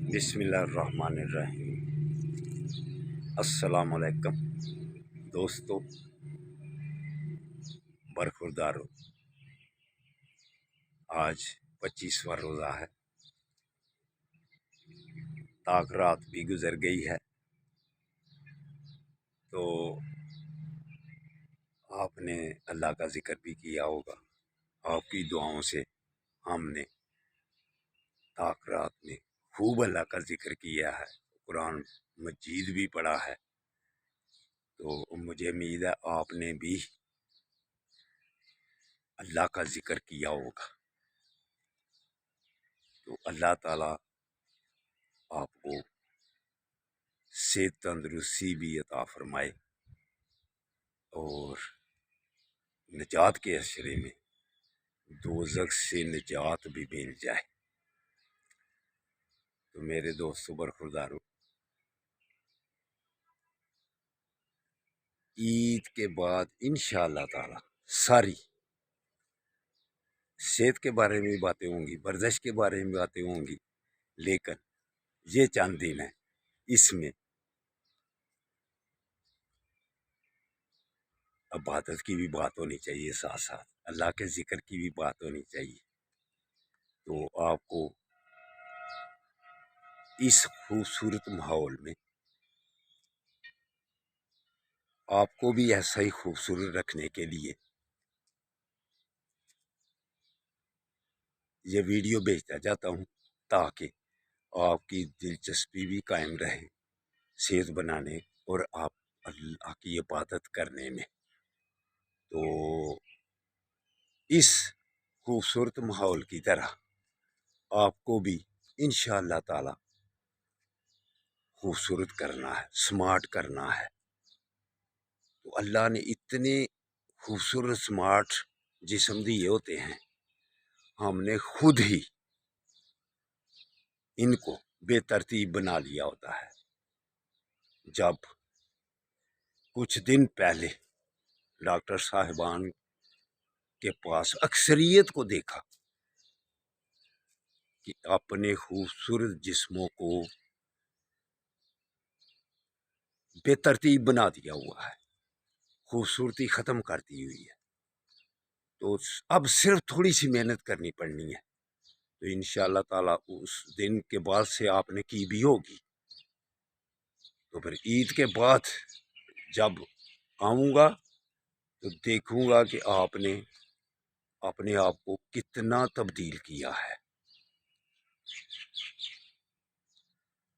بسم اللہ الرحمن الرحیم۔ السلام علیکم دوستو، برخوردارو۔ آج 25واں روزہ ہے، تاک رات بھی گزر گئی ہے، تو آپ نے اللہ کا ذکر بھی کیا ہوگا۔ آپ کی دعاؤں سے ہم نے تاک رات میں خوب اللہ کا ذکر کیا ہے، قرآن مجید بھی پڑھا ہے، تو مجھے امید ہے آپ نے بھی اللہ کا ذکر کیا ہوگا۔ تو اللہ تعالیٰ آپ کو صحت تندرستی بھی عطا فرمائے اور نجات کے اشرے میں دوزخ سے نجات بھی مل جائے۔ تو میرے دوستو برخوردارو، عید کے بعد انشاءاللہ تعالی ساری صحت کے بارے میں باتیں ہوں گی، ورزش کے بارے میں باتیں ہوں گی، لیکن یہ چند دن ہے، اس میں عبادت کی بھی بات ہونی چاہیے، ساتھ ساتھ اللہ کے ذکر کی بھی بات ہونی چاہیے۔ تو آپ کو اس خوبصورت ماحول میں آپ کو بھی ایسا ہی خوبصورت رکھنے کے لیے یہ ویڈیو بھیجتا جاتا ہوں، تاکہ آپ کی دلچسپی بھی قائم رہے صحت بنانے اور آپ اللہ کی عبادت کرنے میں۔ تو اس خوبصورت ماحول کی طرح آپ کو بھی انشاءاللہ تعالی خوبصورت کرنا ہے، سمارٹ کرنا ہے۔ تو اللہ نے اتنے خوبصورت سمارٹ جسم دیے ہوتے ہیں، ہم نے خود ہی ان کو بے ترتیب بنا لیا ہوتا ہے۔ جب کچھ دن پہلے ڈاکٹر صاحبان کے پاس اکثریت کو دیکھا کہ اپنے خوبصورت جسموں کو بے ترتیب بنا دیا ہوا ہے، خوبصورتی ختم کر دی ہوئی ہے، تو اب صرف تھوڑی سی محنت کرنی پڑنی ہے۔ تو انشاءاللہ تعالیٰ اس دن کے بعد سے آپ نے کی بھی ہوگی، تو پھر عید کے بعد جب آؤں گا تو دیکھوں گا کہ آپ نے اپنے آپ کو کتنا تبدیل کیا ہے۔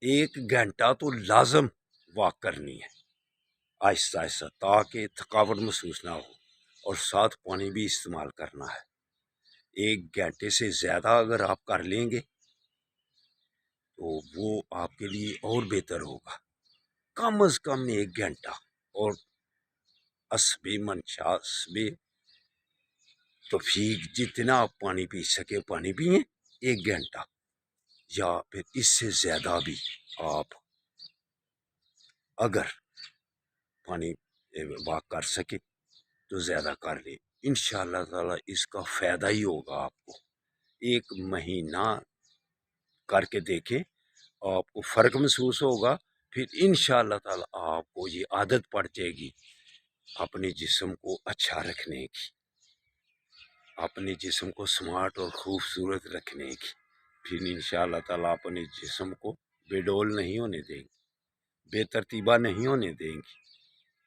1 گھنٹہ تو لازم واک کرنی ہے، آہستہ آہستہ، تاکہ تھکاوٹ محسوس نہ ہو، اور ساتھ پانی بھی استعمال کرنا ہے۔ 1 گھنٹے سے زیادہ اگر آپ کر لیں گے تو وہ آپ کے لیے اور بہتر ہوگا۔ کم از کم 1 گھنٹہ، اور حسب منشا حسب توفیق جتنا آپ پانی پی سکے پانی پئیں 1 گھنٹہ، یا پھر اس سے زیادہ بھی آپ اگر پانی واک کر سکے تو زیادہ کر لیں۔ انشاءاللہ تعالی اس کا فائدہ ہی ہوگا آپ کو۔ 1 مہینہ کر کے دیکھیں، آپ کو فرق محسوس ہوگا، پھر انشاءاللہ تعالی آپ کو یہ عادت پڑ جائے گی اپنے جسم کو اچھا رکھنے کی، اپنے جسم کو سمارٹ اور خوبصورت رکھنے کی۔ پھر انشاءاللہ تعالی اپنے جسم کو بے ڈول نہیں ہونے دیں گے، بے ترتیبہ نہیں ہونے دیں گے۔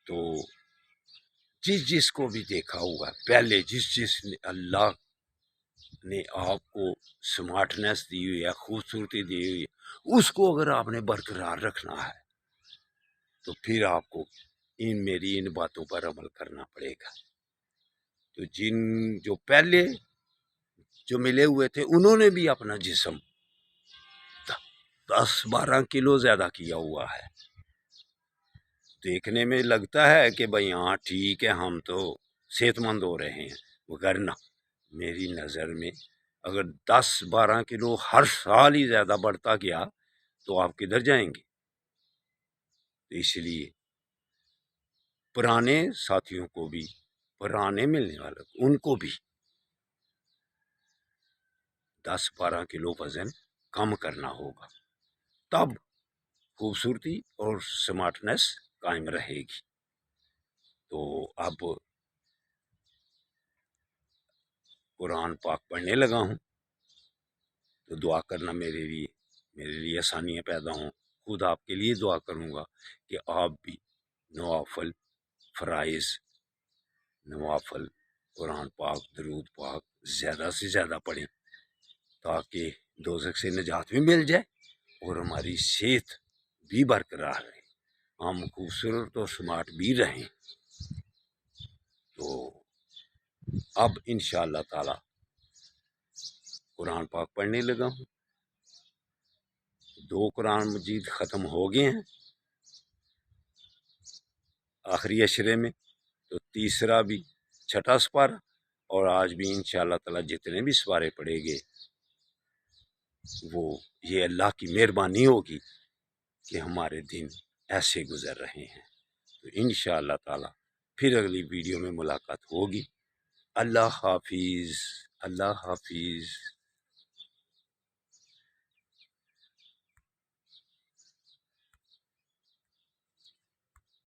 تو جس کو بھی دیکھا ہوگا پہلے، جس نے اللہ نے آپ کو سمارٹنیس دی ہوئی ہے، خوبصورتی دی ہوئی ہے، اس کو اگر آپ نے برقرار رکھنا ہے تو پھر آپ کو میری ان باتوں پر عمل کرنا پڑے گا۔ تو جو پہلے جو ملے ہوئے تھے انہوں نے بھی اپنا جسم 10-12 کلو زیادہ کیا ہوا ہے۔ دیکھنے میں لگتا ہے کہ بھائی ہاں ٹھیک ہے، ہم تو صحت مند ہو رہے ہیں، وگرنہ میری نظر میں اگر 10-12 کلو ہر سال ہی زیادہ بڑھتا گیا تو آپ کدھر جائیں گے؟ تو اس لیے پرانے ساتھیوں کو بھی، پرانے ملنے والوں کو، ان کو بھی 10-12 کلو وزن کم کرنا ہوگا، تب خوبصورتی اور سمارٹنیس قائم رہے گی۔ تو اب قرآن پاک پڑھنے لگا ہوں، تو دعا کرنا میرے لیے آسانیاں پیدا ہوں۔ خود آپ کے لیے دعا کروں گا کہ آپ بھی نوافل فرائض، نوافل قرآن پاک، درود پاک زیادہ سے زیادہ پڑھیں، تاکہ دوزخ سے نجات بھی مل جائے اور ہماری صحت بھی برقرار رہے، ہم خوبصورت اور سمارٹ بھی رہیں۔ تو اب انشاءاللہ تعالی قرآن پاک پڑھنے لگا ہوں۔ 2 قرآن مجید ختم ہو گئے ہیں آخری عشرے میں، تو تیسرا بھی، چھٹا سپارہ، اور آج بھی انشاءاللہ تعالی جتنے بھی سپارے پڑھے گے وہ یہ اللہ کی مہربانی ہوگی کہ ہمارے دن ایسے گزر رہے ہیں۔ تو انشاءاللہ تعالی پھر اگلی ویڈیو میں ملاقات ہوگی۔ اللہ حافظ، اللہ حافظ۔